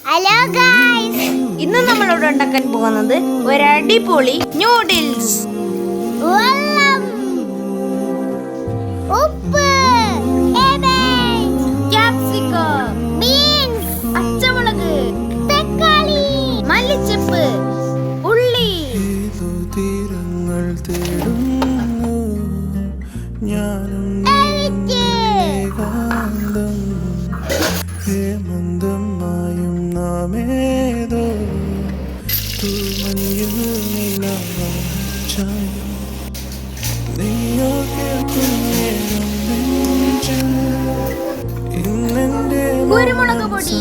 Hello guys, ഇന്ന് നമ്മളിവിടെ ഉണ്ടാക്കാൻ പോകുന്നത് ഒരു അടിപൊളി നൂഡിൽസ്. വെള്ളം, ഉപ്പ്, ക്യാപ്സിക്കം, ബീൻസ്, പച്ചമുളക്, തക്കാളി, മല്ലിച്ചപ്പ്, ഉള്ളി. തീരങ്ങൾ തേടുന്നു ഞാനും ഏകാന്തം ഹേമന്തമായും നാമേതോ തൂമഞ്ഞിൽ നിലവായി നീയോ കേൾക്കുന്നേരം നെഞ്ചിൽ ഇന്നെന്റെ കുരുമുളക് പൊടി,